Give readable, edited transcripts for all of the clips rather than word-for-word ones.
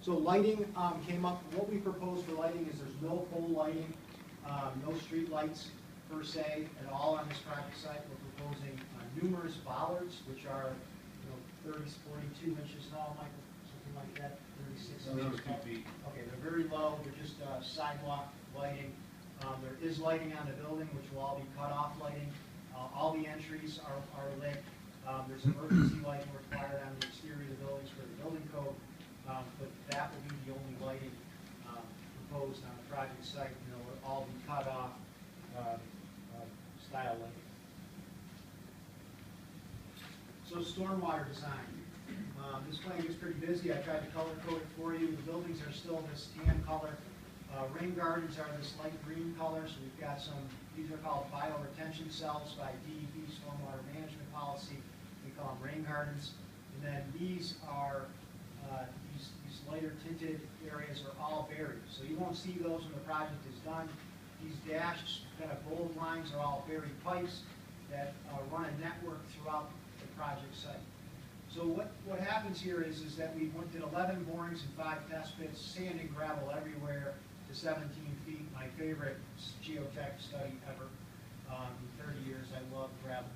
So lighting came up. What we propose for lighting is there's no pole lighting, no street lights per se at all on this project site. We're proposing numerous bollards, which are 30, 42 inches tall, Michael, something like that, 36 inches tall. Okay, they're very low. They're just sidewalk lighting. There is lighting on the building, which will all be cut-off lighting. All the entries are lit. There's emergency lighting required on the exterior of the buildings for the building code, but that will be the only lighting proposed on the project site. It'll all be cut-off style lighting. So stormwater design. This plan gets pretty busy. I tried to color code it for you. The buildings are still this tan color. Rain gardens are this light green color, so we've got some, these are called bioretention cells by DEP Stormwater Management Policy. We call them rain gardens. And then these are, these lighter tinted areas are all buried. So you won't see those when the project is done. These dashed kind of bold lines are all buried pipes that run a network throughout the project site. So what happens here is that we did 11 borings and 5 test pits, sand and gravel everywhere to 17 feet. My favorite geotech study ever. In 30 years, I love gravel.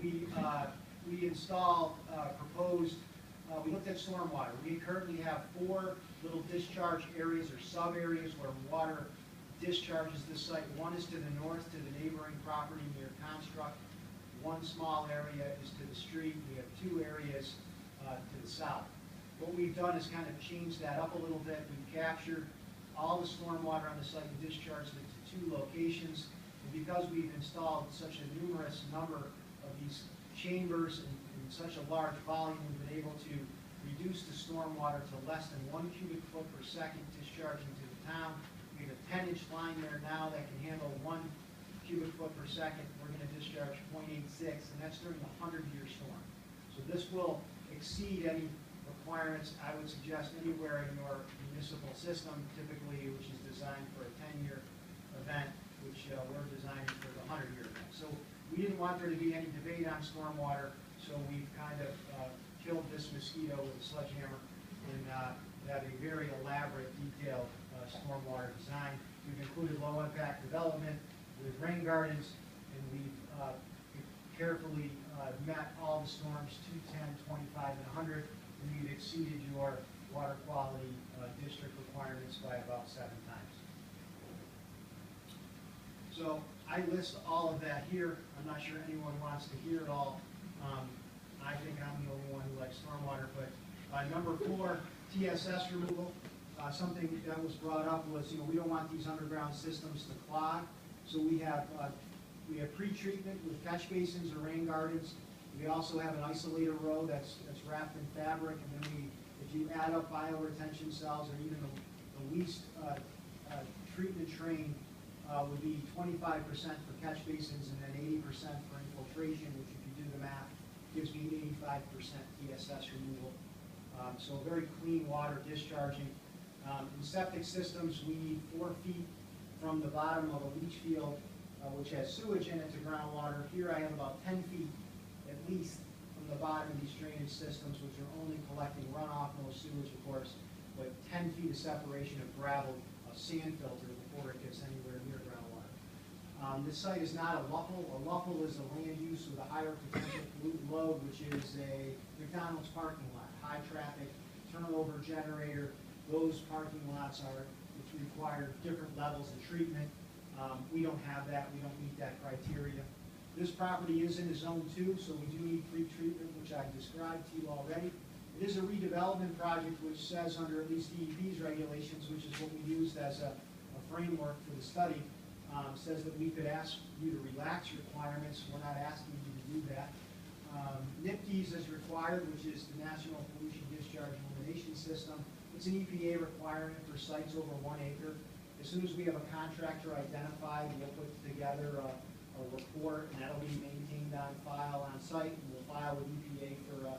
We installed, proposed, we looked at stormwater. We currently have 4 little discharge areas or sub-areas where water discharges this site. One is to the north to the neighboring property near Construct. One small area is to the street. We have 2 areas to the south. What we've done is kind of changed that up a little bit. We've captured all the stormwater on the site and discharged it to 2 locations. And because we've installed such a numerous number of these chambers in such a large volume, we've been able to reduce the stormwater to less than 1 cubic foot per second discharging to the town. We have a 10-inch line there now that can handle 1 cubic foot per second. We're going to discharge 0.86, and that's during the 100-year storm. So this will exceed any requirements I would suggest anywhere in your municipal system, typically, which is designed for a 10-year event, which we're designing for the 100-year event. So we didn't want there to be any debate on stormwater, so we've kind of killed this mosquito with a sledgehammer and have a very elaborate, detailed stormwater design. We've included low-impact development with rain gardens, and we've carefully met all the storms 2, 10, 25, and 100, and we've exceeded your water quality district requirements by about 7 times. So I list all of that here. I'm not sure anyone wants to hear it all. I think I'm the only one who likes stormwater, but number 4, TSS removal. Something that was brought up was, we don't want these underground systems to clog. So we have pre-treatment with catch basins or rain gardens. We also have an isolator row that's wrapped in fabric, and then if you add up bioretention cells, or even the least treatment train would be 25% for catch basins and then 80% for infiltration, which if you do the math, gives me 85% TSS removal. So very clean water discharging. In septic systems, we need 4 feet from the bottom of a leach field, which has sewage in it, to groundwater. Here I have about 10 feet at least from the bottom of these drainage systems, which are only collecting runoff, no sewage, of course, but 10 feet of separation of gravel, a sand filter, before it gets anywhere near groundwater. This site is not a LUPL. A LUPL is a land use with a higher potential pollutant load, which is a McDonald's parking lot, high traffic, turnover generator. Those parking lots which require different levels of treatment. We don't have that. We don't meet that criteria. This property is in a zone 2, so we do need pre-treatment, which I described to you already. It is a redevelopment project, which says under at least DEP's regulations, which is what we used as a framework for the study, says that we could ask you to relax requirements. We're not asking you to do that. NIPDES is required, which is the National Pollution Discharge Elimination System. It's an EPA requirement for sites over 1 acre. As soon as we have a contractor identified, we'll put together a report, and that'll be maintained on file on site, and we'll file with EPA for a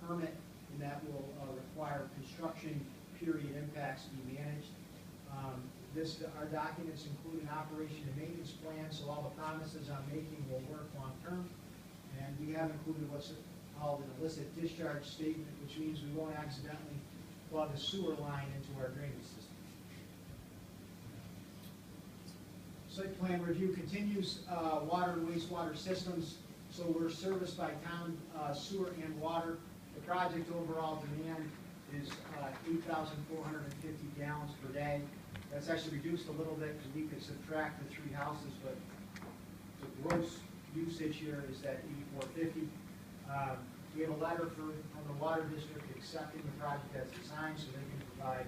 permit, and that will require construction period impacts to be managed. Our documents include an operation and maintenance plan, so all the promises I'm making will work long term. And we have included what's called an illicit discharge statement, which means we won't accidentally plug a sewer line into our drainage system. Site plan review continues, water and wastewater systems. So we're serviced by town sewer and water. The project overall demand is 8,450 gallons per day. That's actually reduced a little bit because we could subtract the 3 houses, but the gross usage here is at 8,450. We have a letter from the water district accepting the project as designed, so they can provide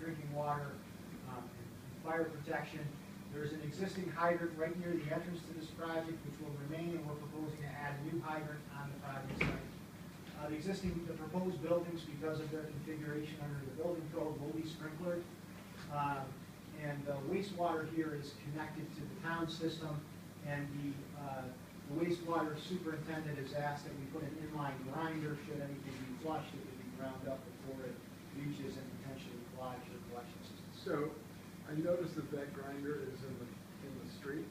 drinking water and fire protection. There's an existing hydrant right near the entrance to this project, which will remain, and we're proposing to add a new hydrant on the project site. The proposed buildings, because of their configuration under the building code, will be sprinklered. And the wastewater here is connected to the town system, and the wastewater superintendent has asked that we put an inline grinder. Should anything be flushed, it will be ground up before it reaches and potentially clogs your collection system. So, I noticed that grinder is in the street.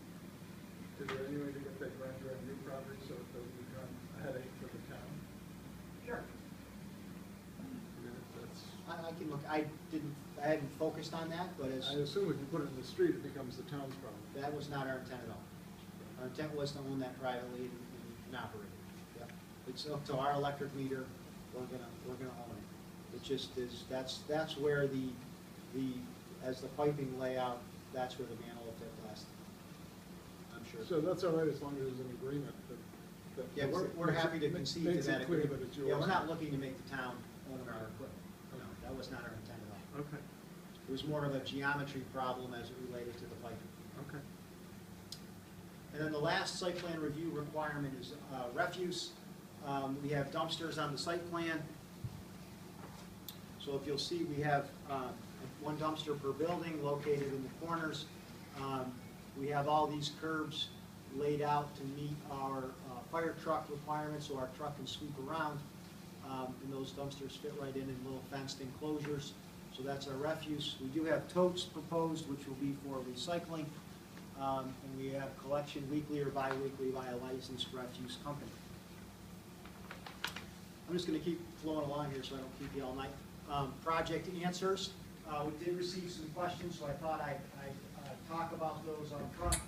Is there any way to get that grinder on new property so it doesn't become a headache for the town? Sure. That's, I can look. I hadn't focused on that, but as I assume if you put it in the street, it becomes the town's problem. that was not our intent at all. Our intent was to own that privately and operate it. Yep. It's up to our electric meter. We're gonna own it. It just is. That's where as the piping layout, that's where the manhole will fit last. I'm sure. So that's all right as long as there's an agreement that Yeah, we're happy to concede to that clear agreement. that it's yours. Yeah, we're not looking to make the town own our equipment. No, that was not our intent at all. Okay, It was more of a geometry problem as it related to the piping. okay. And then the last site plan review requirement is refuse. We have dumpsters on the site plan. So if you'll see, we have one dumpster per building located in the corners. We have all these curbs laid out to meet our fire truck requirements, so our truck can sweep around. And those dumpsters fit right in little fenced enclosures. So that's our refuse. We do have totes proposed, which will be for recycling. And we have collection weekly or bi-weekly by a licensed refuse company. I'm just going to keep flowing along here so I don't keep you all night. Project answers. We did receive some questions, so I thought I'd talk about those up front.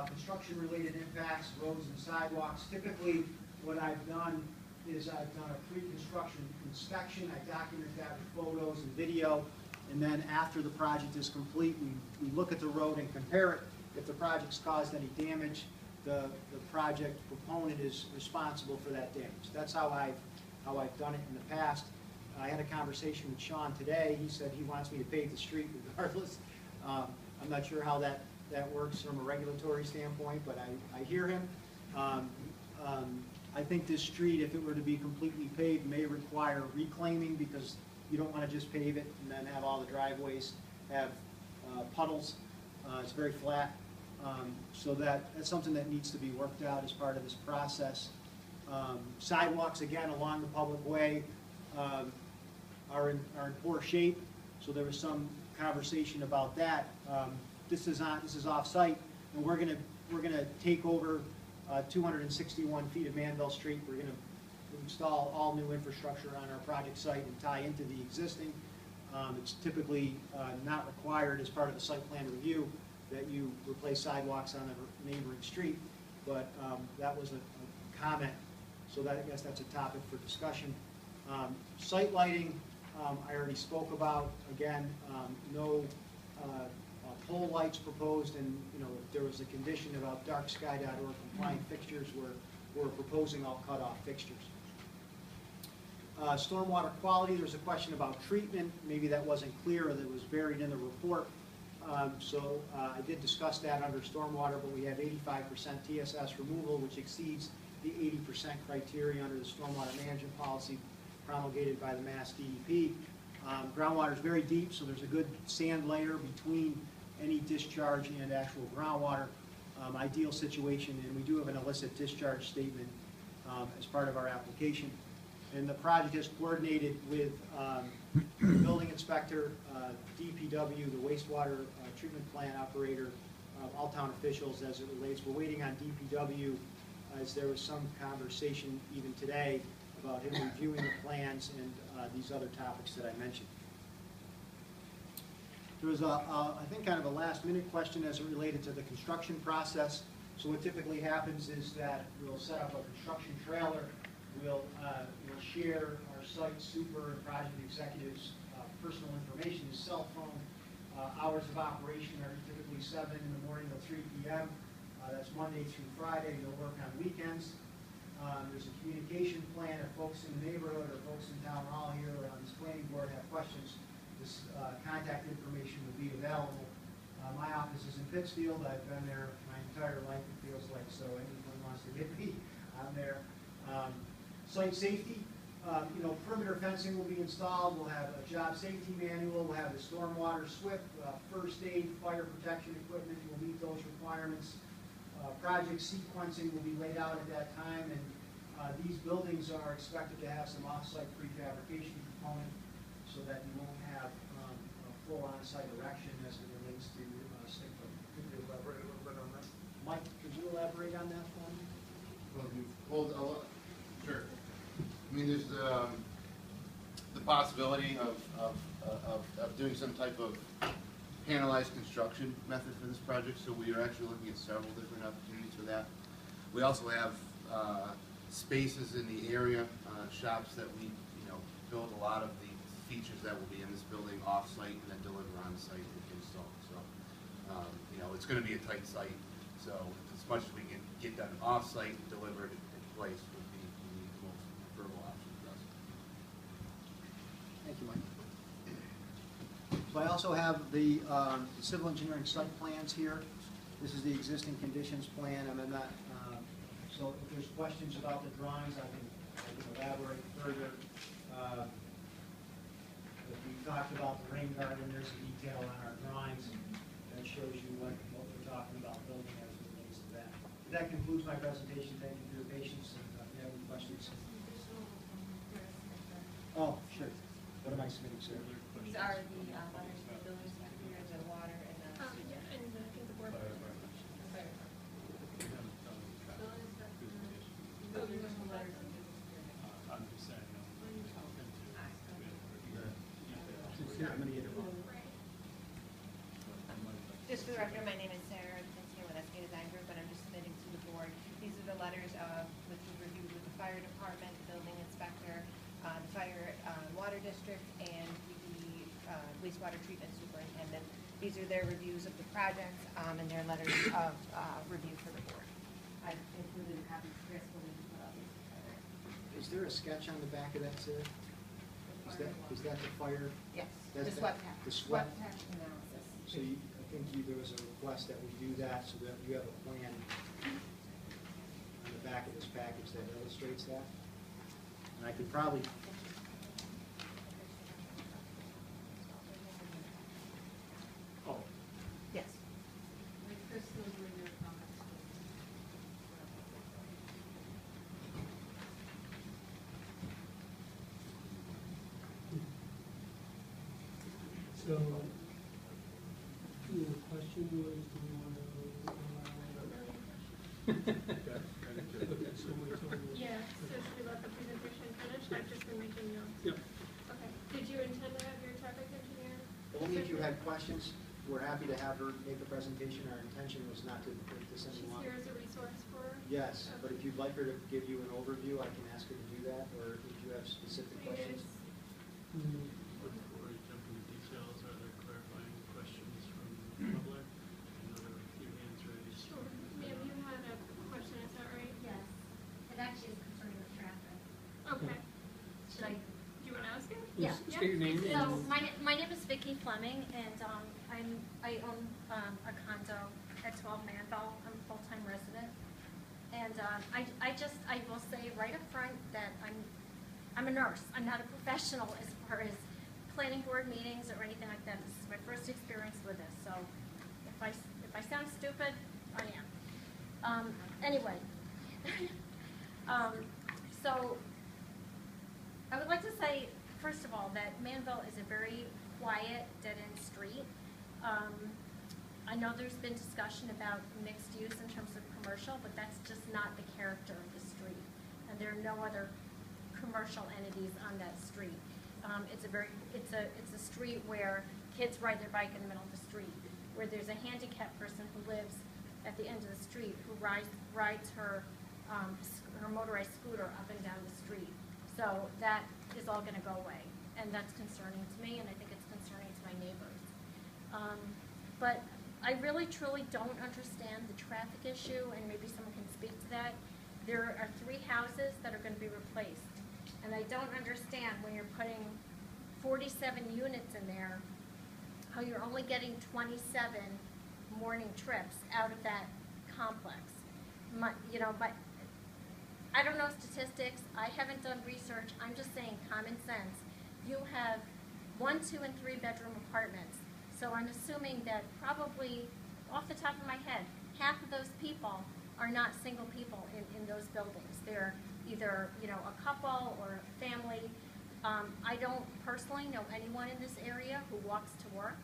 Construction-related impacts, roads and sidewalks. Typically, what I've done is I've done a pre-construction inspection. I document that with photos and video, and then after the project is complete, we look at the road and compare it. If the project's caused any damage, the project proponent is responsible for that damage. That's how I've done it in the past. I had a conversation with Sean today. He said he wants me to pave the street regardless. I'm not sure how that works from a regulatory standpoint, but I hear him. I think this street, if it were to be completely paved, may require reclaiming because you don't want to just pave it and then have all the driveways have puddles. It's very flat. So that's something that needs to be worked out as part of this process. Sidewalks, again, along the public way are in poor shape, so there was some conversation about that. This is off-site, and we're gonna take over 261 feet of Manville Street. We're gonna install all new infrastructure on our project site and tie into the existing. It's typically not required as part of the site plan review that you replace sidewalks on a neighboring street, but that was a comment, so I guess that's a topic for discussion. Site lighting, I already spoke about. Again, no pole lights proposed, and there was a condition about darksky.org compliant fixtures where we're proposing all cut-off fixtures. Stormwater quality, there was a question about treatment. Maybe that wasn't clear or that was buried in the report. So I did discuss that under stormwater, but we have 85% TSS removal, which exceeds the 80% criteria under the stormwater management policy promulgated by the Mass DEP. Groundwater is very deep, so there's a good sand layer between any discharge and actual groundwater. Ideal situation, and we do have an illicit discharge statement as part of our application. And the project is coordinated with the building inspector, DPW, the wastewater treatment plant operator, all town officials as it relates. We're waiting on DPW as there was some conversation even today about him reviewing the plans and these other topics that I mentioned. There was I think, kind of a last-minute question as it related to the construction process. So what typically happens is that we'll set up a construction trailer. We'll share our site super and project executives' personal information, his cell phone. Hours of operation are typically 7 in the morning till 3 p.m. That's Monday through Friday. They'll work on weekends. There's a communication plan. If folks in the neighborhood or folks in town hall here or on this planning board have questions, this contact information will be available. My office is in Pittsfield. I've been there my entire life, it feels like, so anyone wants to get me, I'm there. Site safety, perimeter fencing will be installed. We'll have a job safety manual. We'll have the stormwater SWIP, first aid, fire protection equipment will meet those requirements. Project sequencing will be laid out at that time, and these buildings are expected to have some off-site prefabrication component so that you won't have a full on-site erection as it relates to stick building. Can you elaborate a little bit on that? Mike, could you elaborate on that for me? Well, sure. I mean, there's the possibility of doing some type of panelized construction method for this project, so we are actually looking at several different opportunities for that. We also have spaces in the area, shops that we, build a lot of the features that will be in this building off-site and then deliver on-site if installed. So, it's going to be a tight site, so as much as we can get done off-site and delivered in place would be the most preferable option for us. Thank you, Mike. So I also have the civil engineering site plans here. This is the existing conditions plan. So if there's questions about the drawings, I can elaborate further. If we talked about the rain garden, there's a detail on our drawings that shows you what we're talking about building as it relates to that. That concludes my presentation. Thank you for your patience, and if you have any questions. Oh, sure. What am I submitting, sir? These are the letters from the building inspector, the water, and the Yeah, and I think the board. I'm just saying. Just for the record, my name is Sarah. I'm here with SK Design Group, but I'm just submitting to the board. These are the letters which were reviewed with the fire department, the building inspector, the fire water district, and the wastewater treatment superintendent. These are their reviews of the project and their letters of review for the board. I've included a copy for Chris, but we can put all these together. Is there a sketch on the back of that, sir? Is that the fire? Yes, That's the that- SWEP test. the SWEP? test analysis. So I think there was a request that we do that so that you have a plan on the back of this package that illustrates that. And I could probably, oh, Yes. So, the question was, do we want to? Okay, so we're told. Yeah, so should we let the presentation finish? I've just been making notes. Yep. Okay, did you intend to have your traffic engineer? only if you had questions, we're happy to have her make a presentation. Our intention was not to make this any She's longer. here as a resource for. Yes, but if you'd like her to give you an overview, I can ask her to do that, or if you have specific You questions. guys- Before we jump into details, are there clarifying questions from the public? Another few hands raised. Sure. Ma'am, you had a question, is that right? Yes, it actually is concerning the traffic. Okay. Should I? Do you want to ask it? Yeah. State your name So, and. my name is Vicki Fleming, and I own a condo at 12 Manville. I'm a full-time resident. And I will say right up front that I'm a nurse. I'm not a professional as far as planning board meetings or anything like that. This is my first experience with this, so if I sound stupid, I am. Anyway, so I would like to say, first of all, that Manville is a very quiet, dead-end street. I know there's been discussion about mixed use in terms of commercial, but that's just not the character of the street. And there are no other commercial entities on that street. It's a street where kids ride their bike in the middle of the street, where there's a handicapped person who lives at the end of the street who rides her motorized scooter up and down the street. So that is all going to go away, and that's concerning to me, and I think it's concerning to my neighbors. But I really truly don't understand the traffic issue, and maybe someone can speak to that. There are 3 houses that are going to be replaced, and I don't understand when you're putting 47 units in there, how you're only getting 27 morning trips out of that complex. I don't know statistics, I haven't done research, I'm just saying common sense. You have 1, 2, and 3 bedroom apartments, so I'm assuming that probably, off the top of my head, half of those people are not single people in those buildings. They're either, a couple or a family. I don't personally know anyone in this area who walks to work.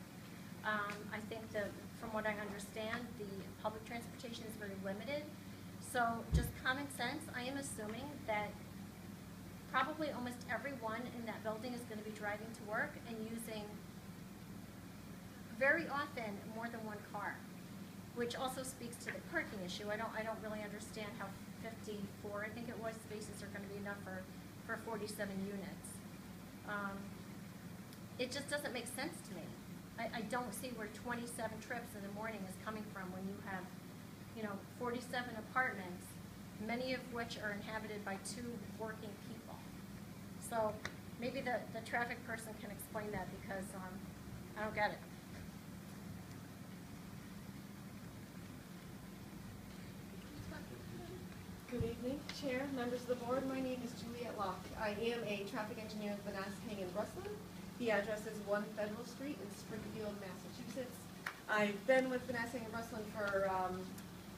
I think that, from what I understand, the public transportation is very limited. So just common sense, I am assuming that probably almost everyone in that building is going to be driving to work and using, very often, more than one car, which also speaks to the parking issue. I don't really understand how 54, I think it was, spaces are going to be enough for 47 units. It just doesn't make sense to me. I don't see where 27 trips in the morning is coming from when you have 47 apartments, many of which are inhabited by 2 working people. So maybe the traffic person can explain that, because I don't get it. Good evening, Chair, members of the board. My name is Juliette Locke. I am a traffic engineer with Vanasking in Breslin. The address is 1 Federal Street in Springfield, Massachusetts. I've been with Vanasking in Breslin for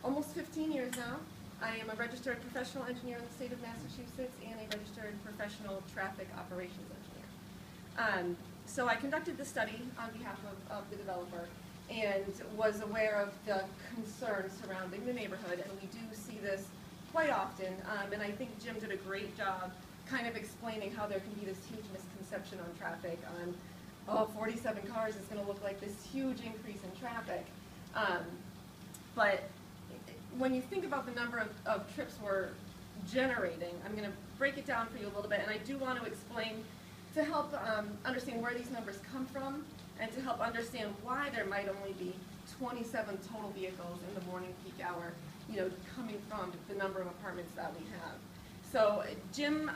almost 15 years now. I am a registered professional engineer in the state of Massachusetts and a registered professional traffic operations engineer. So I conducted the study on behalf of the developer and was aware of the concerns surrounding the neighborhood, and we do see this quite often, and I think Jim did a great job kind of explaining how there can be this huge misconception on traffic on, 47 cars is going to look like this huge increase in traffic. But when you think about the number of trips we're generating, I'm going to break it down for you a little bit, and I do want to explain to help understand where these numbers come from and to help understand why there might only be 27 total vehicles in the morning peak hour, coming from the number of apartments that we have. So Jim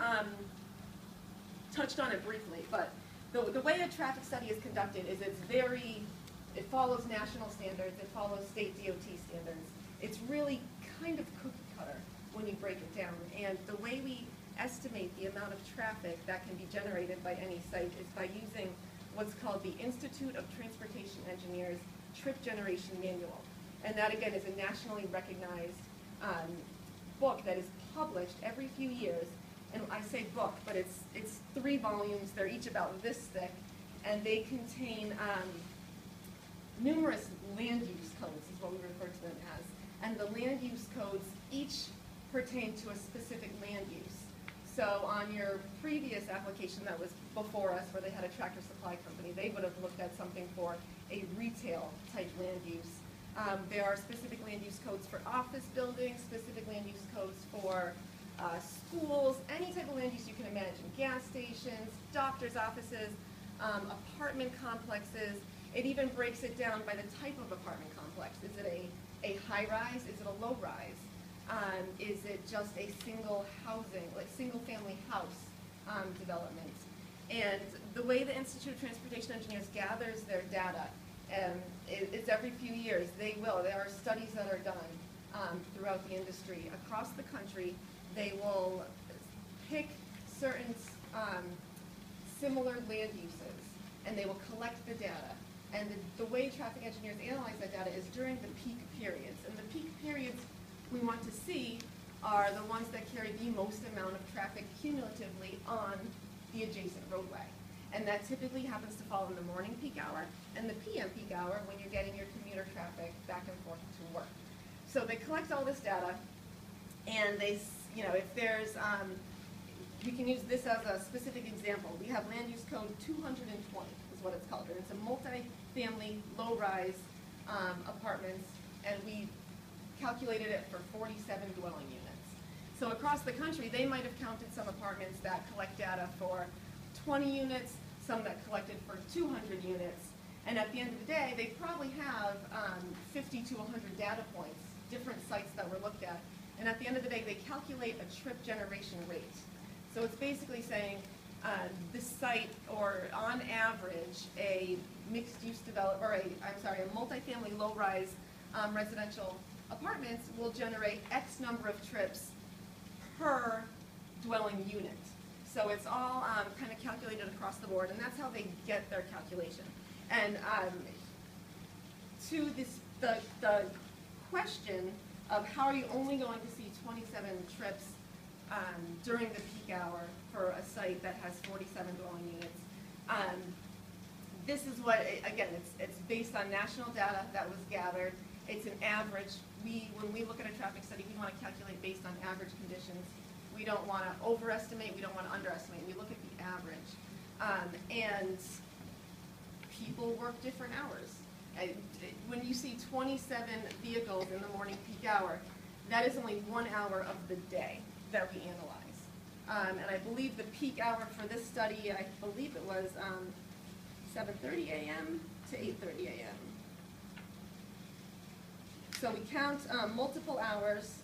touched on it briefly, but the way a traffic study is conducted is it follows national standards, it follows state DOT standards. It's really kind of cookie cutter when you break it down. And the way we estimate the amount of traffic that can be generated by any site is by using what's called the Institute of Transportation Engineers Trip Generation Manual. And that, again, is a nationally recognized book that is published every few years. And I say book, but it's 3 volumes. They're each about this thick, and they contain numerous land use codes, is what we refer to them as. And the land use codes each pertain to a specific land use. So on your previous application that was before us, where they had a tractor supply company, they would have looked at something for a retail type land use. There are specific land use codes for office buildings, specific land use codes for schools, any type of land use you can imagine, gas stations, doctors' offices, apartment complexes. It even breaks it down by the type of apartment complex. Is it a high-rise? Is it a low-rise? Is it just a single housing, like single-family house development? And the way the Institute of Transportation Engineers gathers their data, it's every few years. There are studies that are done throughout the industry. Across the country, they will pick certain similar land uses, and they will collect the data. And the way traffic engineers analyze that data is during the peak periods. And the peak periods we want to see are the ones that carry the most amount of traffic cumulatively on the adjacent roadway. And that typically happens to fall in the morning peak hour and the PM peak hour when you're getting your commuter traffic back and forth to work. So they collect all this data, and they, if there's, we can use this as a specific example. We have land use code 220 is what it's called, and it's a multi-family, low-rise apartments, and we calculated it for 47 dwelling units. So across the country, they might have counted some apartments that collect data for 20 units, some that collected for 200 units, and at the end of the day, they probably have 50 to 100 data points, different sites that were looked at, and at the end of the day, they calculate a trip generation rate. So it's basically saying this site, or on average, a mixed-use or a multifamily low-rise residential apartments will generate X number of trips per dwelling unit. So it's all kind of calculated across the board, and that's how they get their calculation. And to the question of how are you only going to see 27 trips during the peak hour for a site that has 47 dwelling units, this is what, again, it's based on national data that was gathered. It's an average. When we look at a traffic study, we want to calculate based on average conditions. We don't want to overestimate, we don't want to underestimate. We look at the average. And people work different hours. When you see 27 vehicles in the morning peak hour, that is only 1 hour of the day that we analyze. And I believe the peak hour for this study, I believe it was 7:30 a.m. to 8:30 a.m. So we count multiple hours.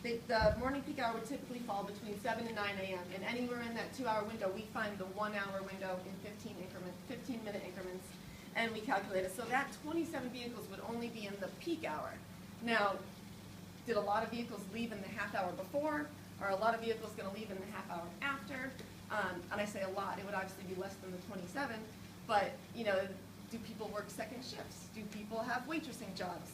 The morning peak hour would typically fall between 7 and 9 a.m. And anywhere in that 2-hour window, we find the 1 hour window in 15-minute increments, and we calculate it. So that 27 vehicles would only be in the peak hour. Now, did a lot of vehicles leave in the half hour before? Are a lot of vehicles going to leave in the half hour after? And I say a lot, it would obviously be less than the 27, but, you know, do people work second shifts? Do people have waitressing jobs?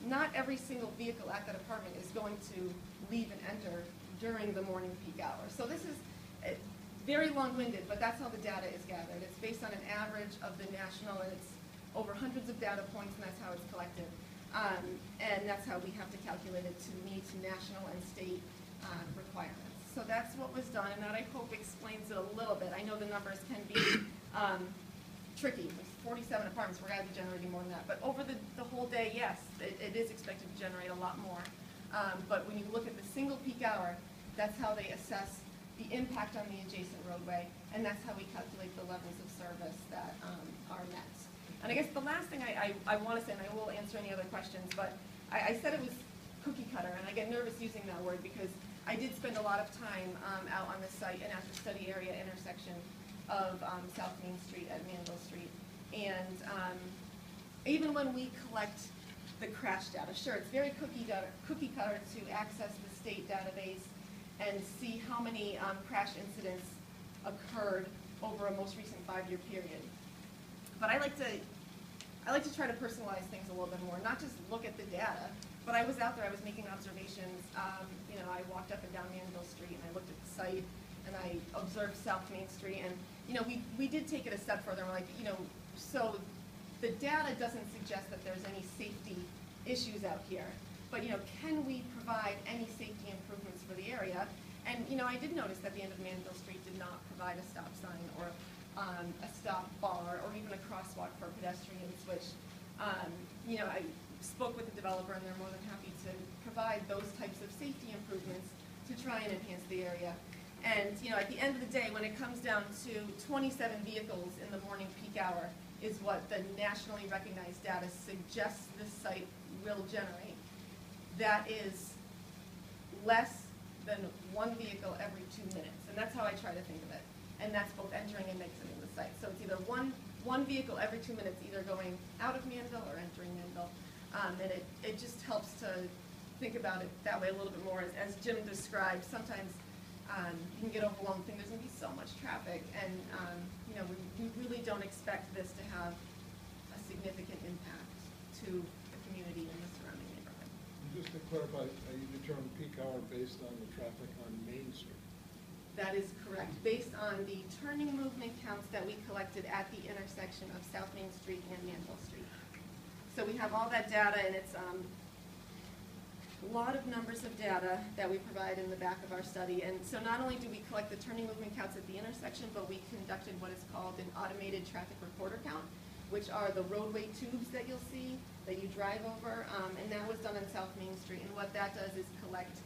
Not every single vehicle at that apartment is going to leave and enter during the morning peak hour. So this is very long-winded, but that's how the data is gathered. It's based on an average of the national, and it's over hundreds of data points, and that's how it's collected. And that's how we have to calculate it to meet national and state requirements. So that's what was done, and that I hope explains it a little bit. I know the numbers can be tricky. With 47 apartments, we're going to be generating more than that. But over the whole day, yes, it is expected to generate a lot more. But when you look at the single peak hour, that's how they assess the impact on the adjacent roadway, and that's how we calculate the levels of service that are met. And I guess the last thing I want to say, and I will answer any other questions, but I said it was cookie cutter, and I get nervous using that word because I did spend a lot of time out on the site and at the study area intersection of South Main Street at Manville Street. And even when we collect the crash data, sure, it's very cookie cutter to access the state database and see how many crash incidents occurred over a most recent 5-year period. But I like to try to personalize things a little bit more, not just look at the data, but I was out there, I was making observations. You know, I walked up and down Manville Street and I looked at the site and I observed South Main Street, and you know, we did take it a step further. We're like, you know, so the data doesn't suggest that there's any safety issues out here, but you know, can we provide any safety improvements for the area? And you know, I did notice that the end of Manville Street did not provide a stop sign or a stop bar or even a crosswalk for pedestrians, which you know, I spoke with the developer and they're more than happy to provide those types of safety improvements to try and enhance the area. And you know, at the end of the day, when it comes down to 27 vehicles in the morning peak hour is what the nationally recognized data suggests this site will generate. That is less than 1 vehicle every 2 minutes, and that's how I try to think of it. And that's both entering and exiting the site. So it's either one vehicle every 2 minutes, either going out of Manville or entering Manville. And it just helps to think about it that way a little bit more. As Jim described, sometimes you can get overwhelmed, think there's going to be so much traffic, and you know, we really don't expect this to have a significant impact to the community and the surrounding neighborhood. Just to clarify, you determine peak hour based on the traffic on Main Street? That is correct, based on the turning movement counts that we collected at the intersection of South Main Street and Manville Street. So we have all that data, and it's a lot of numbers of data that we provide in the back of our study. And so not only do we collect the turning movement counts at the intersection, but we conducted what is called an automated traffic reporter count, which are the roadway tubes that you'll see that you drive over, and that was done on South Main Street. And what that does is collect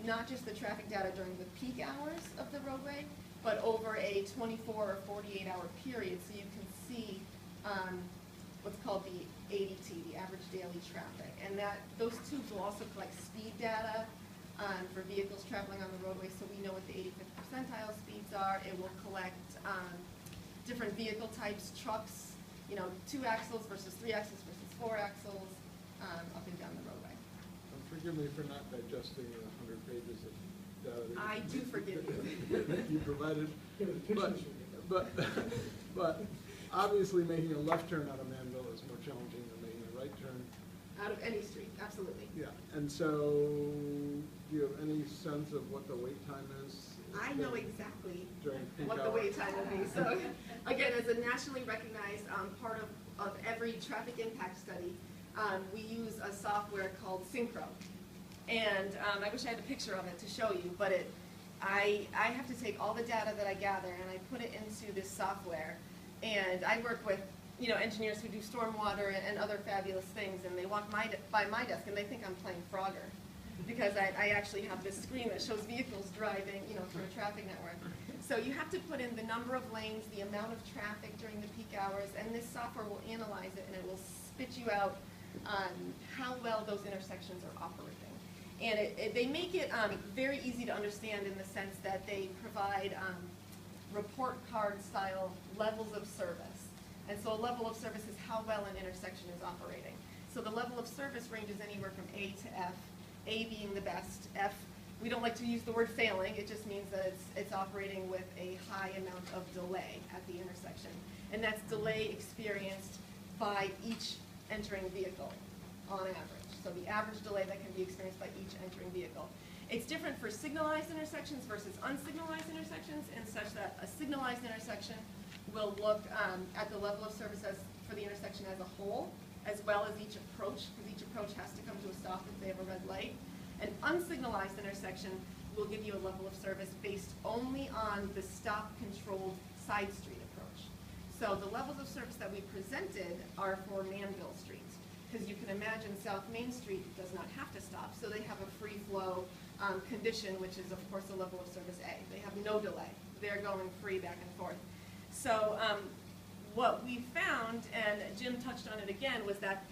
not just the traffic data during the peak hours of the roadway, but over a 24 or 48-hour period, so you can see what's called the ADT, the average daily traffic. And those tubes will also collect speed data for vehicles traveling on the roadway, so we know what the 85th percentile speeds are. It will collect different vehicle types, trucks, 2 axles versus 3 axles versus 4 axles, up and down the roadway. Forgive me for not digesting the 100 pages of data. I do forgive you. That you provided. Yeah, the pictures. But obviously making a left turn out of Manville is more challenging than making a right turn. Out of any street, absolutely. Yeah, and so do you have any sense of what the wait time is? I know exactly During peak what the hour? wait time will be. So again, as a nationally recognized part of every traffic impact study, we use a software called Synchro. And I wish I had a picture of it to show you, but I have to take all the data that I gather and I put it into this software. And I work with engineers who do stormwater and other fabulous things, and they walk by my desk and they think I'm playing Frogger, because I actually have this screen that shows vehicles driving through a traffic network. So you have to put in the number of lanes, the amount of traffic during the peak hours, and this software will analyze it and it will spit you out how well those intersections are operating. And they make it very easy to understand in the sense that they provide report card style levels of service. And so a level of service is how well an intersection is operating. So the level of service ranges anywhere from A to F, A being the best, F, we don't like to use the word failing, it just means that it's operating with a high amount of delay at the intersection. And that's delay experienced by each entering vehicle on average. So the average delay that can be experienced by each entering vehicle. It's different for signalized intersections versus unsignalized intersections, in such that a signalized intersection will look at the level of service for the intersection as a whole, as well as each approach, because each approach has to come to a stop if they have a red light. An unsignalized intersection will give you a level of service based only on the stop-controlled side street approach. So the levels of service that we presented are for Manville Street, because you can imagine South Main Street does not have to stop, so they have a free flow condition, which is of course a level of service A. They have no delay. They're going free back and forth. So what we found, and Jim touched on it again, was that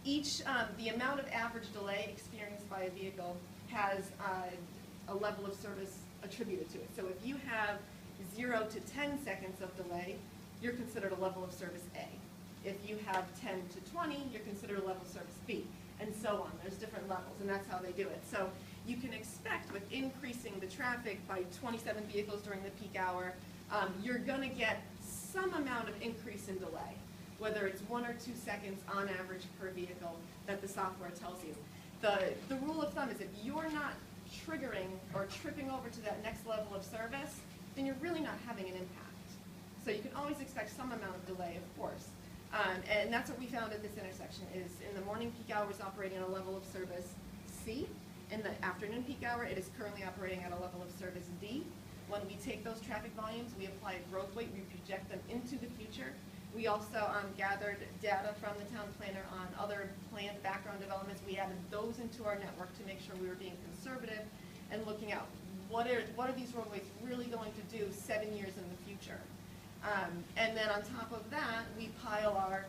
the amount of average delay experienced by a vehicle has a level of service attributed to it. So if you have 0 to 10 seconds of delay, you're considered a level of service A. If you have 10 to 20, you're considered a level of service B, and so on. There's different levels, and that's how they do it. So you can expect, with increasing the traffic by 27 vehicles during the peak hour, you're going to get some amount of increase in delay, whether it's 1 or 2 seconds on average per vehicle that the software tells you. The rule of thumb is if you're not triggering or tripping over to that next level of service, then you're really not having an impact. So you can always expect some amount of delay, of course. And that's what we found at this intersection, is in the morning peak hours operating at a level of service C. In the afternoon peak hour, it is currently operating at a level of service D. When we take those traffic volumes, we apply a growth weight, we project them into the future. We also gathered data from the town planner on other planned background developments. We added those into our network to make sure we were being conservative and looking at what are these roadways really going to do 7 years in the future. And then on top of that, we pile our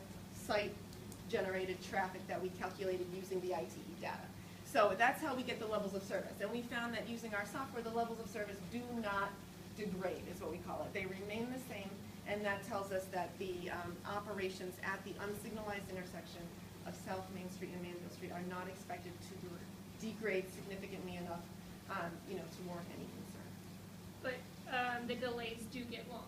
site-generated traffic that we calculated using the ITE data. So that's how we get the levels of service. And we found that using our software, the levels of service do not degrade, is what we call it. They remain the same, and that tells us that the operations at the unsignalized intersection of South Main Street and Manville Street are not expected to degrade significantly enough, to warrant any concern. But the delays do get longer.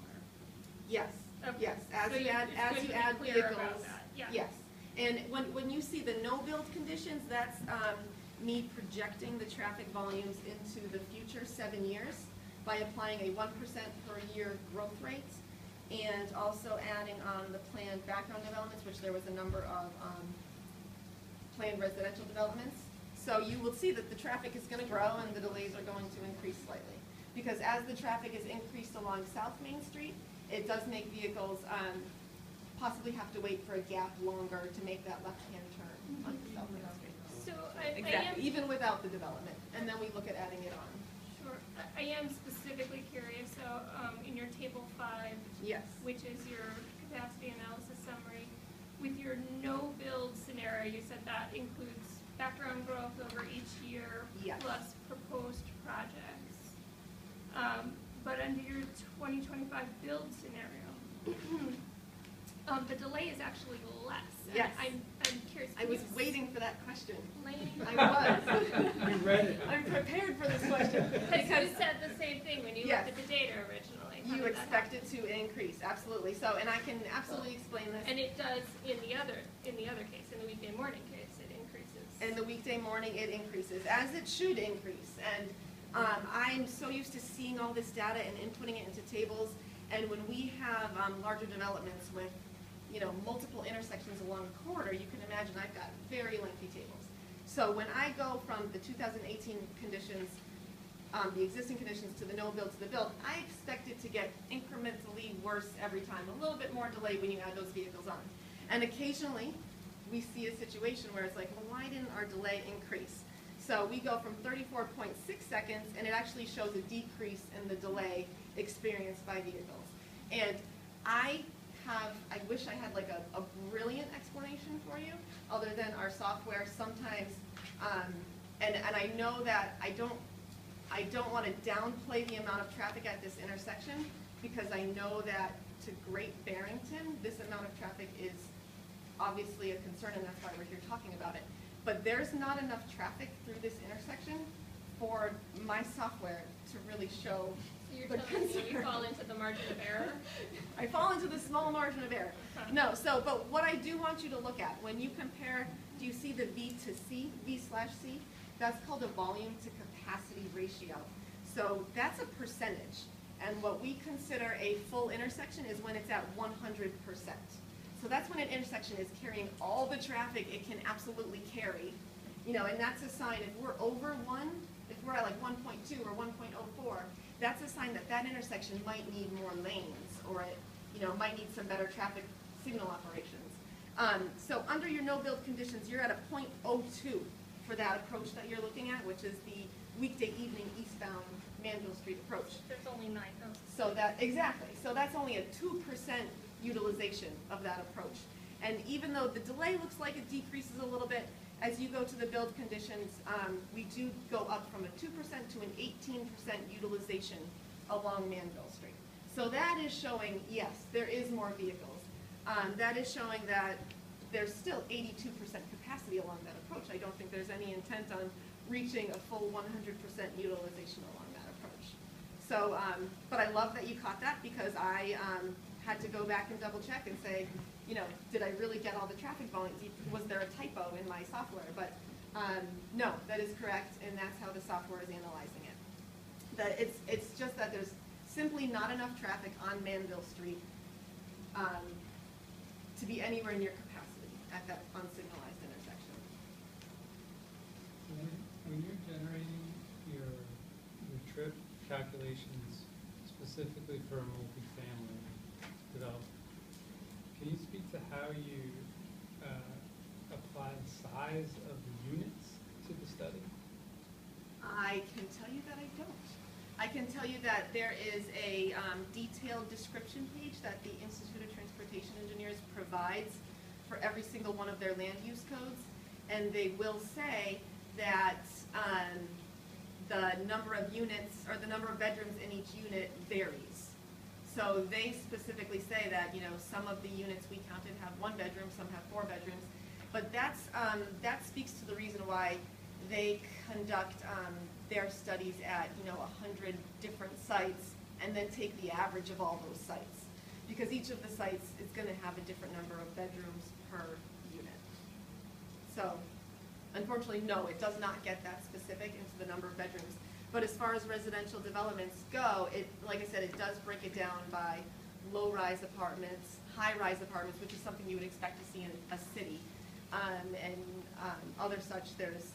Yes, Okay. yes. As So you it's good to be add clear about vehicles, that. Yeah. yes. And when you see the no-build conditions, that's me projecting the traffic volumes into the future 7 years by applying a 1% per year growth rate, and also adding on the planned background developments, which there was a number of planned residential developments. So you will see that the traffic is gonna grow and the delays are going to increase slightly. Because as the traffic is increased along South Main Street, it does make vehicles, possibly have to wait for a gap longer to make that left-hand turn on South Main Street. So I am, Exactly, even without the development, and then we look at adding it on. sure, I am specifically curious, so, in your table 5, Yes. which is your capacity analysis summary, with your no-build scenario, you said that includes background growth over each year Yes. plus proposed projects. But under your 2025 build scenario, the delay is actually less. And Yes. I'm curious. I can was you waiting for that question. explain? I was. We read it. I'm prepared for this question. Because you said the same thing when you Yes. looked at the data originally. How You did that expect happen? it to increase, absolutely. So, and I can absolutely explain this. And it does in the other case, in the weekday morning case, it increases. In the weekday morning, it increases, as it should increase. And I'm so used to seeing all this data and inputting it into tables. And when we have larger developments with, multiple intersections along a corridor, you can imagine I've got very lengthy tables. So when I go from the 2018 conditions, the existing conditions to the no build to the build, I expect it to get incrementally worse every time, a little bit more delay when you add those vehicles on. And occasionally, we see a situation where it's like, well, why didn't our delay increase? So we go from 34.6 seconds, and it actually shows a decrease in the delay experienced by vehicles. And I wish I had like a brilliant explanation for you, other than our software sometimes, and I know that I don't want to downplay the amount of traffic at this intersection, because I know that to Great Barrington, this amount of traffic is obviously a concern, and that's why we're here talking about it. But there's not enough traffic through this intersection for my software to really show So you're the telling me you concern. fall into the margin of error? I fall into the small margin of error. No, but what I do want you to look at, when you compare, do you see the V to C, V/C? That's called a volume to capacity ratio. So that's a percentage. And what we consider a full intersection is when it's at 100%. So that's when an intersection is carrying all the traffic it can absolutely carry. And that's a sign, if we're over 1, if we're at like 1.2 or 1.04, that's a sign that that intersection might need more lanes, or it, might need some better traffic signal operations. So under your no-build conditions, you're at a 0.02 for that approach that you're looking at, which is the weekday evening eastbound Manville Street approach. There's only 9 houses. So that's only a 2% utilization of that approach. And even though the delay looks like it decreases a little bit, as you go to the build conditions, we do go up from a 2% to an 18% utilization along Manville Street. So that is showing, yes, there is more vehicles. That is showing that there's still 82% capacity along that approach. I don't think there's any intent on reaching a full 100% utilization along that approach. So, but I love that you caught that, because I had to go back and double check and say, did I really get all the traffic volumes? Was there a typo in my software? But no, that is correct, and that's how the software is analyzing it. It's just that there's simply not enough traffic on Manville Street to be anywhere near capacity at that unsignalized intersection. When you're generating your trip calculations specifically for a multifamily development, can you speak to how you apply the size of the units to the study? I can tell you that I don't. I can tell you that there is a detailed description page that the Institute of Transportation Engineers provides for every single one of their land use codes, and they will say that the number of units, or the number of bedrooms in each unit, varies. So they specifically say that, some of the units we counted have 1 bedroom, some have 4 bedrooms, but that speaks to the reason why they conduct their studies at 100 different sites, and then take the average of all those sites, because each of the sites is going to have a different number of bedrooms per unit. So unfortunately, no, it does not get that specific into the number of bedrooms. But as far as residential developments go, like I said, it does break it down by low-rise apartments, high-rise apartments, which is something you would expect to see in a city, and other such. There's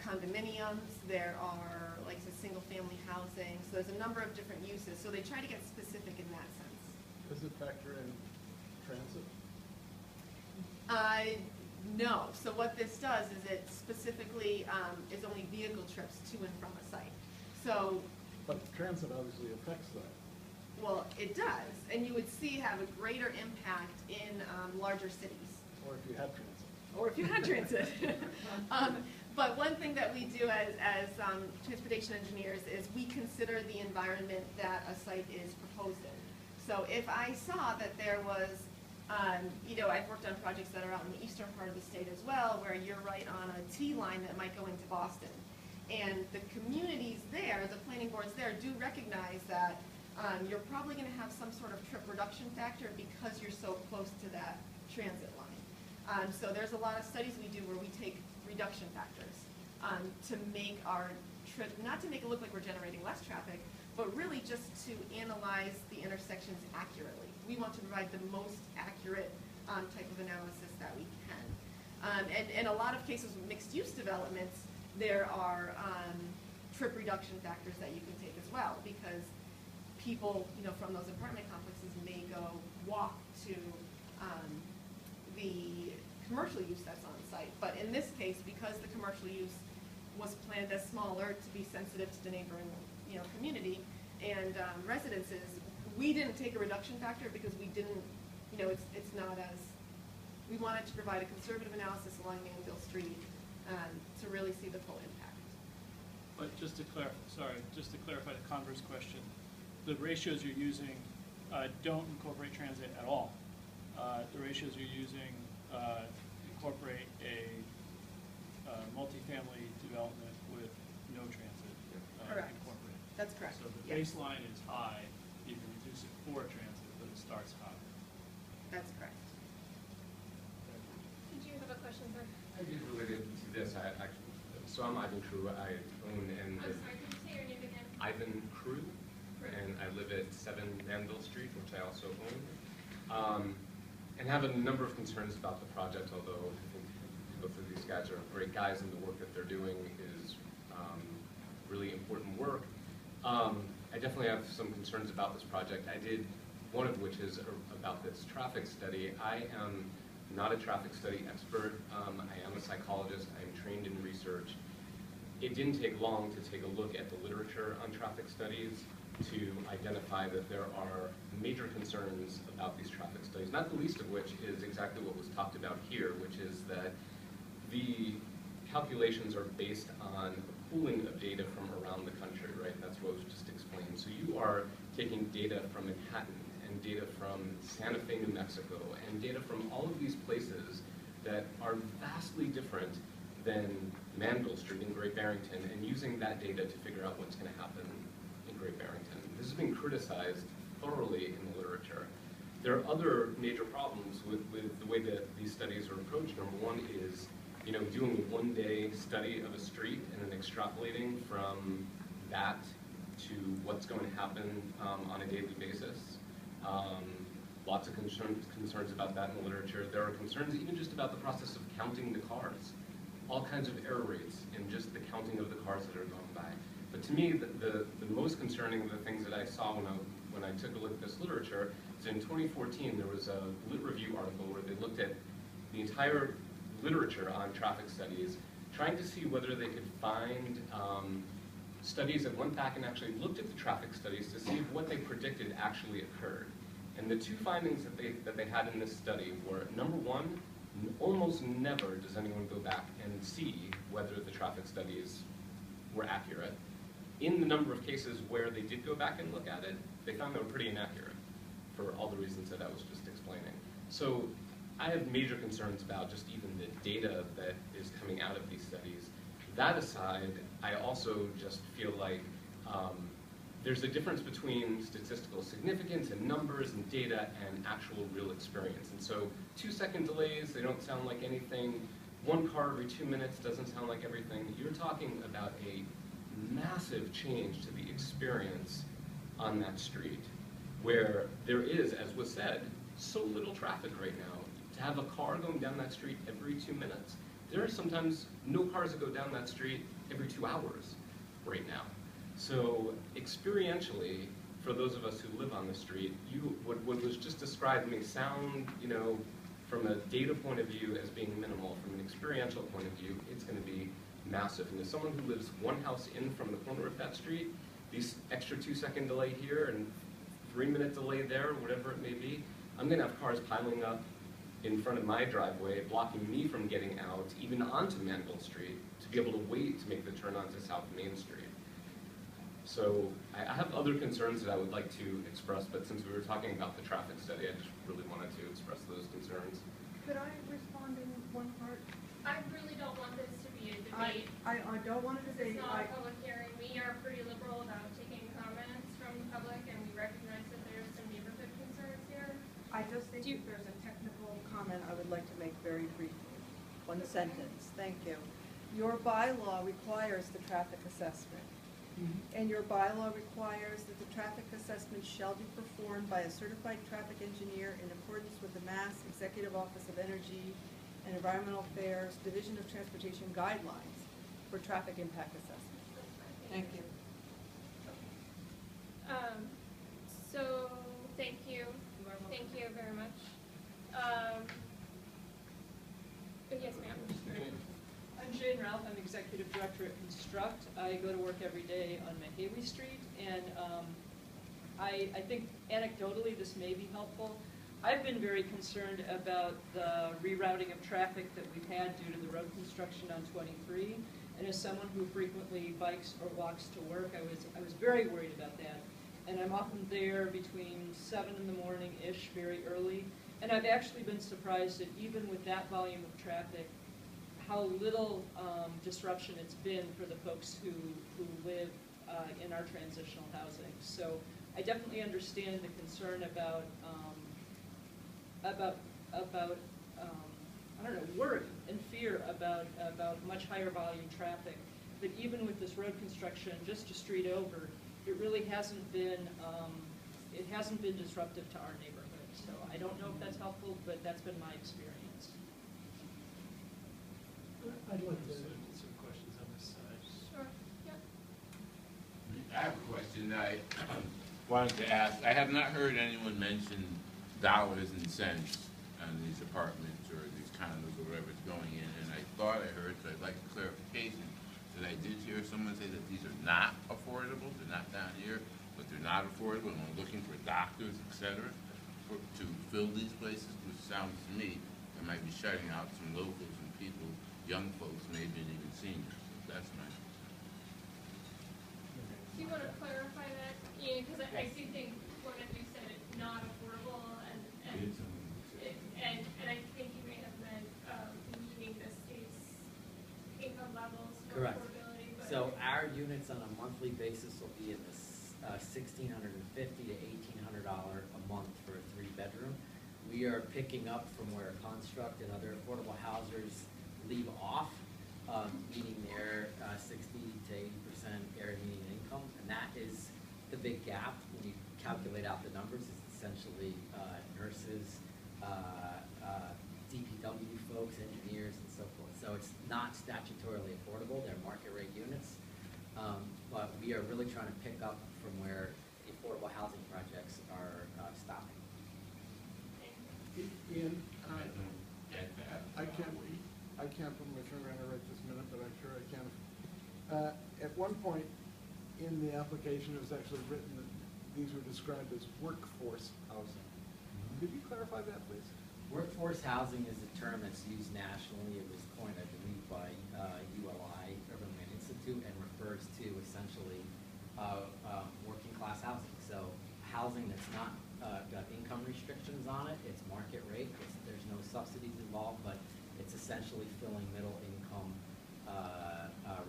condominiums, there are, like, single-family housing, so there's a number of different uses, so they try to get specific in that sense. Does it factor in transit? No, so what this does is it specifically is only vehicle trips to and from a site. So, But transit obviously affects that. well, it does, and you would see have a greater impact in larger cities. Or if you have transit. Or if you had transit. But one thing that we do as transportation engineers is we consider the environment that a site is proposed in. So if I saw that there was, I've worked on projects that are out in the eastern part of the state as well, where you're right on a T line that might go into Boston. And the communities there, the planning boards there, do recognize that you're probably gonna have some sort of trip reduction factor because you're so close to that transit line. So there's a lot of studies we do where we take reduction factors to make our trip, not to make it look like we're generating less traffic, but really just to analyze the intersections accurately. We want to provide the most accurate type of analysis that we can. And in a lot of cases with mixed-use developments, there are trip reduction factors that you can take as well, because people, from those apartment complexes may go walk to the commercial use that's on site. But in this case, because the commercial use was planned as smaller to be sensitive to the neighboring, community and residences, we didn't take a reduction factor because we didn't, it's not as, we wanted to provide a conservative analysis along Manville Street to really see the full impact. But just to clarify the converse question, the ratios you're using don't incorporate transit at all. The ratios you're using incorporate a multifamily development with no transit Correct. incorporated. That's correct. So the Yes. baseline is high, you can reduce it for transit, but it starts high. That's correct. Did you have a question, sir? I did related to this. So I'm Ivan Crew. I own and I'm sorry, can you say your name again? Ivan Crew, and I live at 7 Manville Street, which I also own, and have a number of concerns about the project. Although I think both of these guys are great guys, and the work that they're doing is really important work. I definitely have some concerns about this project. I did one of which is about this traffic study. I am not a traffic study expert. I am a psychologist. I am trained in research. It didn't take long to take a look at the literature on traffic studies to identify that there are major concerns about these traffic studies, not the least of which is exactly what was talked about here, which is that the calculations are based on a pooling of data from around the country, right? That's what was just explained. So you are taking data from Manhattan and data from Santa Fe, New Mexico, and data from all of these places that are vastly different than Manville Street in Great Barrington, and using that data to figure out what's going to happen in Great Barrington. This has been criticized thoroughly in the literature. There are other major problems with the way that these studies are approached. Number one is, doing a one-day study of a street and then extrapolating from that to what's going to happen on a daily basis. Lots of concerns about that in the literature. There are concerns even just about the process of counting the cars. All kinds of error rates in just the counting of the cars that are going by. But to me, the most concerning of the things that I saw when I took a look at this literature is in 2014, there was a Lit Review article where they looked at the entire literature on traffic studies, trying to see whether they could find studies that went back and actually looked at the traffic studies to see if what they predicted actually occurred. And the two findings that they had in this study were, number one, almost never does anyone go back and see whether the traffic studies were accurate. In the number of cases where they did go back and look at it, they found they were pretty inaccurate for all the reasons that I was just explaining. So I have major concerns about just even the data that is coming out of these studies. That aside, I also just feel like there's a difference between statistical significance and numbers and data and actual real experience. And so 2-second delays, they don't sound like anything. 1 car every 2 minutes doesn't sound like everything. You're talking about a massive change to the experience on that street, where there is, as was said, so little traffic right now. To have a car going down that street every 2 minutes there are sometimes no cars that go down that street every 2 hours right now. So experientially, for those of us who live on the street, what was just described may sound, from a data point of view as being minimal. From an experiential point of view, it's going to be massive. And as someone who lives one house in from the corner of that street, these extra 2-second delay here and 3-minute delay there, whatever it may be, I'm going to have cars piling up in front of my driveway, blocking me from getting out, even onto Manville Street, to be able to wait to make the turn onto South Main Street. So I have other concerns that I would like to express, but since we were talking about the traffic study, I just really wanted to express those concerns. Could I respond in one part? I really don't want this to be a debate. I don't want to debate. It's not a public hearing. We are pretty liberal about taking comments from the public, and we recognize that there's some neighborhood concerns here. I just think if there's a technical comment I would like to make very briefly. One sentence, thank you. Your bylaw requires the traffic assessment. And your bylaw requires that the traffic assessment shall be performed by a certified traffic engineer in accordance with the Mass Executive Office of Energy and Environmental Affairs Division of Transportation guidelines for traffic impact assessment. Thank you. So, thank you. Thank you very much. Yes, ma'am. I'm Jane Ralph. I'm Executive Director at Construct. I go to work every day on Mahawi Street, and I think anecdotally this may be helpful. I've been very concerned about the rerouting of traffic that we've had due to the road construction on 23. And as someone who frequently bikes or walks to work, I was very worried about that. And I'm often there between 7 in the morning-ish, very early. And I've actually been surprised that even with that volume of traffic, how little disruption it's been for the folks who live in our transitional housing. So I definitely understand the concern about I don't know, worry and fear about much higher volume traffic. But even with this road construction, just a street over, it really hasn't been disruptive to our neighborhood. So I don't know if that's helpful, but that's been my experience. I'd like to some questions on this side. Sure. Yep. I have a question I wanted to ask. I have not heard anyone mention dollars and cents on these apartments or these condos or whatever's going in, and I thought I heard, so I'd like clarification, that I did hear someone say that these are not affordable, they're not down here, but they're not affordable, and we're looking for doctors, et cetera, to fill these places, which sounds to me, they might be shutting out some locals and people, young folks, maybe, and even seniors. That's my... Do you want to clarify that? Yeah, because I do think one of you said it's not affordable, and I think you may have meant meeting the state's income levels for Correct. affordability. But So our units on a monthly basis will be in the $1,650 to $1,800 a month for a 3-bedroom. We are picking up from where Construct and other affordable housers leave off, meaning they're 60 to 80% area median income, and that is the big gap. When you calculate out the numbers, it's essentially nurses, DPW folks, engineers, and so forth. So it's not statutorily affordable. They're market rate units, but we are really trying to pick up from where the affordable housing projects are stopping. Ian, I don't get that. I can't put my finger on it right this minute, but I'm sure I can. At one point in the application, it was actually written that these were described as workforce housing. Could you clarify that, please? Workforce housing is a term that's used nationally. It was coined, I believe, by ULI, Urban Land Institute, and refers to essentially working class housing. So housing that's not got income restrictions on it. It's market rate. There's no subsidies involved, but it's essentially filling middle income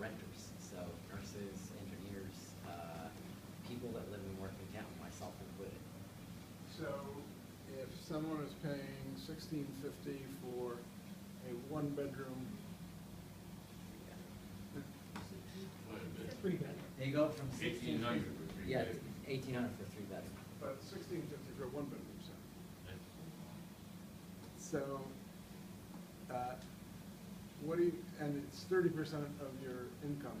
renters. So nurses, engineers, people that live and work in town, myself included. So if someone is paying $1,650 for a 1-bedroom, They go from 1,800 for 3 yeah, bedrooms. 1,800 for 3 bedroom. but $1,650 for a 1-bedroom set. So what do you, and it's 30% of your income,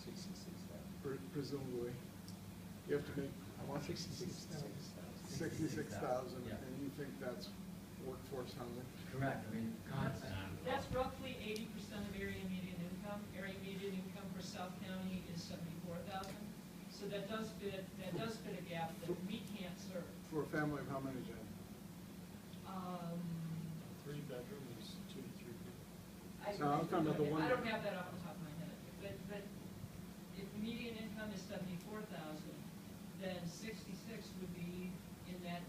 66,000. presumably. You have to make, I want 66,000, Yeah. and you think that's workforce housing? Correct, I mean, That's roughly 80% of area median income. Area median income for South County is 74,000. So that does fit a gap that we can't serve. For a family of how many, Jen? 3 bedroom is 2 to 3 people. No, I'm talking about the one. I don't have that off the top of my head, but if the median income is 74,000, then 66 would be in that.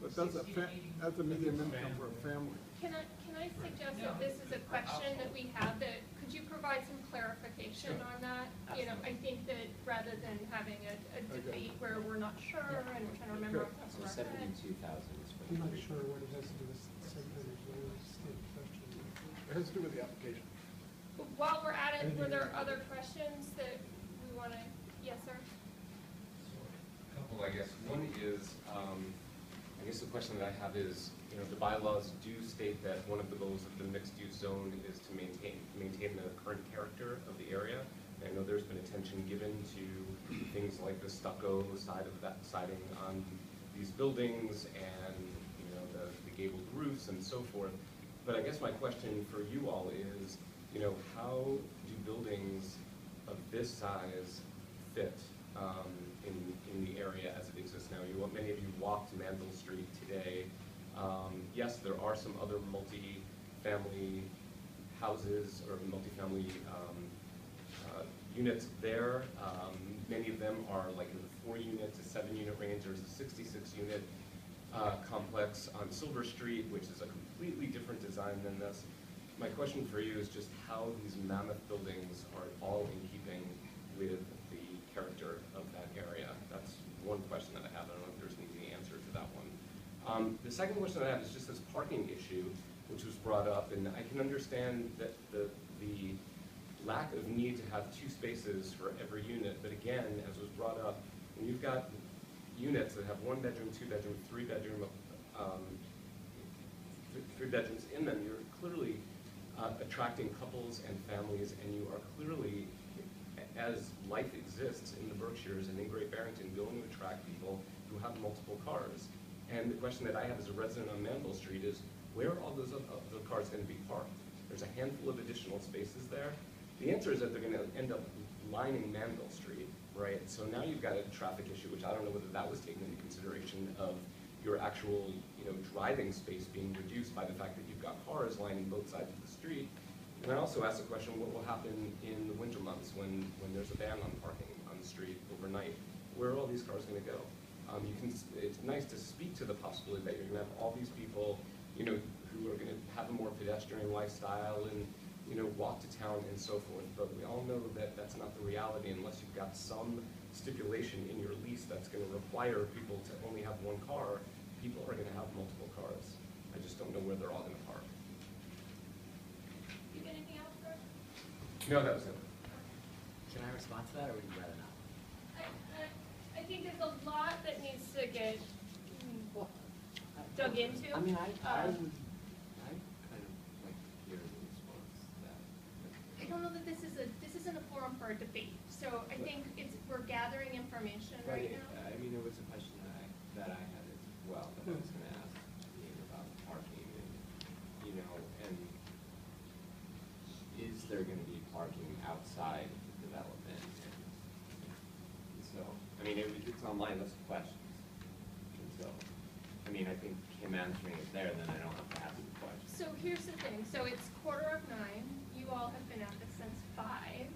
But that's 60 to 80. that's a median income for a family. Can I suggest that this is a question that we have, that, could you provide some clarification on that? You know, I think that rather than having a debate where we're not sure and we're trying to remember off the top of our head. 72,000 is what. I'm not sure what it has to do with St. Petersburg State question. It has to do with the application. But while we're at it, were there other questions that we want to, yes, sir? Couple, I guess. One is, I guess the question that I have is, you know, the bylaws do state that one of the goals of the mixed-use zone is to maintain the current character of the area. And I know there's been attention given to things like the stucco siding on these buildings and, you know, the gabled roofs and so forth. But I guess my question for you all is, you know, how do buildings of this size fit in the area as it exists now? Many of you walked Manville Street today. Yes, there are some other multi-family houses or multi-family units there. Many of them are like in the 4-unit to 7-unit range. There's a 66-unit complex on Silver Street, which is a completely different design than this. My question for you is just how these mammoth buildings are all in keeping with the character of that area. That's one question that I have. I don't know if there's an easy answer to that one. The second question I have is just this parking issue, which was brought up, and I can understand that the lack of need to have 2 spaces for every unit, but again, as was brought up, when you've got units that have 1 bedroom, 2 bedroom, 3 bedroom, 3 bedrooms in them, you're clearly attracting couples and families, and you are clearly, as life exists in the Berkshires and in Great Barrington, going to attract people who have multiple cars. And the question that I have as a resident on Manville Street is, where are all those other cars going to be parked? There's a handful of additional spaces there. The answer is that they're going to end up lining Manville Street, right? So now you've got a traffic issue, which I don't know whether that was taken into consideration of your actual, you know, driving space being reduced by the fact that you've got cars lining both sides of the street. And I also asked the question, what will happen in the winter months when there's a ban on parking on the street overnight? Where are all these cars going to go? It's nice to speak to the possibility that you're going to have all these people, you know, who are going to have a more pedestrian lifestyle and, you know, walk to town and so forth. But we all know that that's not the reality unless you've got some stipulation in your lease that's going to require people to only have 1 car. People are going to have multiple cars. I just don't know where they're all going to park. You got anything else, sir? No, that was it. Can I respond to that, or would you rather not? I think there's a lot that needs to get dug into. I mean, I kind of like to hear the response to that. I don't know that this isn't a forum for a debate, so I think we're gathering information right now. I mean, there was a question that I had as well, that I was gonna ask Ian about parking and, you know, and is there gonna be parking outside the development? And so, I mean, it's on my list of questions. And so, I mean, I think him answering it there, then I don't have to ask the question. So here's the thing, so it's 9:15, you all have been at this since 5.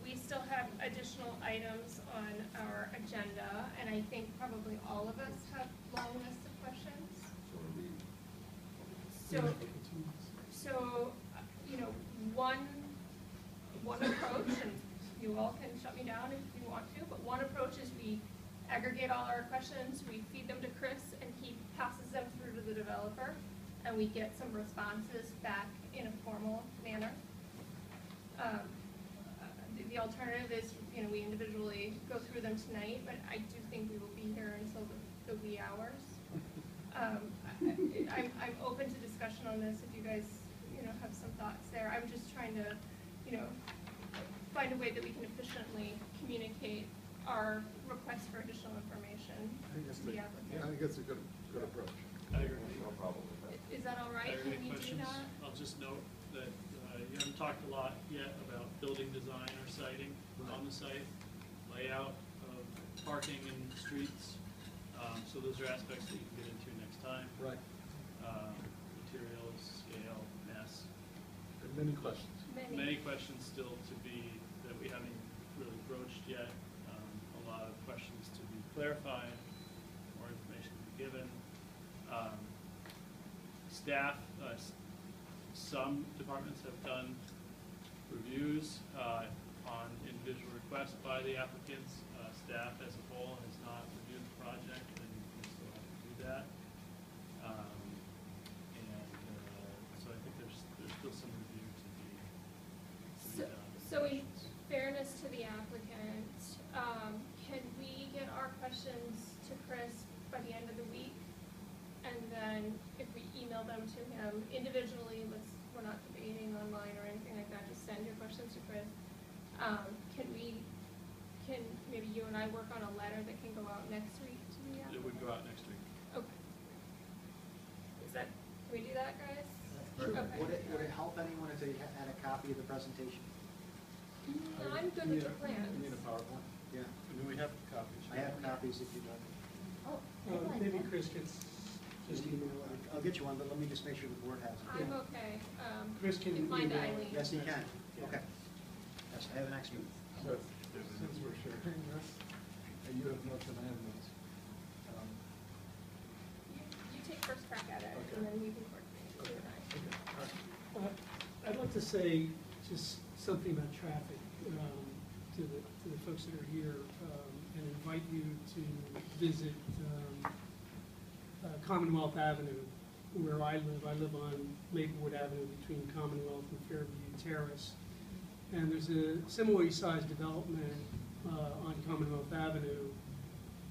We still have additional items on our agenda, and I think probably all of us have long lists of questions. So, you know, one approach, and you all can shut me down if you want to, but one approach is we aggregate all our questions, we feed them to Chris, and he passes them through to the developer, and we get some responses back in a formal manner. The alternative is, you know, we individually go through them tonight, but I do think we will be here until the wee hours. I'm open to discussion on this if you guys, have some thoughts there. I'm just trying to, find a way that we can efficiently communicate our request for additional information I think that's to the applicant. I think that's a good approach. I agree. No problem with that. Is that all right? Are Can there any we do questions? that? I'll just note that you haven't talked a lot yet about building design or siting on the site, layout of parking and streets. So those are aspects that you can get into next time. Right. Materials, scale, mass. And many questions. Many questions still to be, that we haven't really broached yet. A lot of questions to be clarified, more information to be given. Staff, some departments have done reviews on individual requests by the applicants. Staff as a whole has not reviewed the project, and we still have to do that. So I think there's still some review to be done. So in fairness to the applicant, can we get our questions to Chris by the end of the week? And then if we email them to him individually, we're not debating online or anything like that, just send your questions to Chris. Can maybe you and I work on a letter that can go out next week to the applicant? It would go out next week. Okay. Can we do that, guys? Sure. Okay. Would it help anyone if they had a copy of the presentation? No, I'm good with the plans. You need a PowerPoint? Yeah, I mean, we have copies. I have copies if you'd like. Oh, Maybe Chris gets, just email it. I'll get you one, but let me just make sure the board has it. I'm okay. Chris can Inclined to email. Eileen. Yes, you can. Okay. Yes, I have an extra. So, since we're sharing this, and you have notes and I have notes. You take first crack at it, Okay. and then we can coordinate. You and I. Okay, all right. I'd like to say just something about traffic to the folks that are here and invite you to visit Commonwealth Avenue, where I live. I live on Maplewood Avenue between Commonwealth and Fairview Terrace. And there's a similarly sized development on Commonwealth Avenue.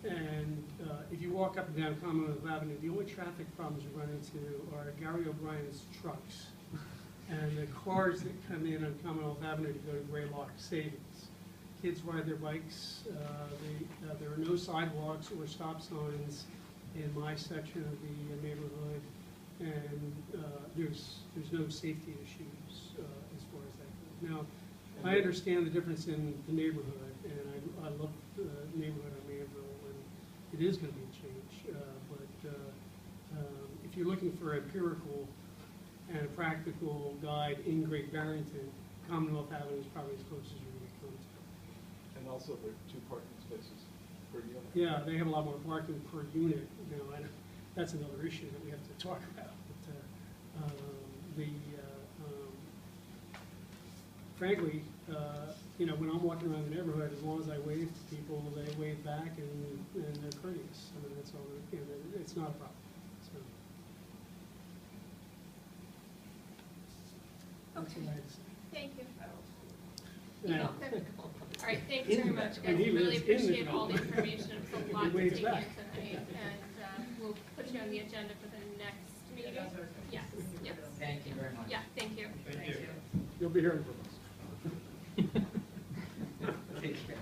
And if you walk up and down Commonwealth Avenue, the only traffic problems you run into are Gary O'Brien's trucks and the cars that come in on Commonwealth Avenue to go to Greylock Savings. Kids ride their bikes. There are no sidewalks or stop signs in my section of the neighborhood, and there's no safety issues as far as that goes. Now, I understand the difference in the neighborhood, and I love the neighborhood of Manville, and it is going to be a change. But if you're looking for empirical and a practical guide in Great Barrington, Commonwealth Avenue is probably as close as you're going to come to. And also there are 2 parking spaces per unit. Yeah, they have a lot more parking per unit, and that's another issue that we have to talk about. But, frankly, when I'm walking around the neighborhood, as long as I wave to people, they wave back and they're courteous. I mean, that's all, it's not a problem. So, that's what I had to say. Thank you. Yeah. All right, thanks very much, guys. And he Really lives in the appreciate all the development. information. It's a lot He to waves take in back. tonight, and we'll put you on the agenda for the next meeting. Yes, yes. Thank you very much. Yeah, thank you. Thank you. You'll be hearing from us. Take care.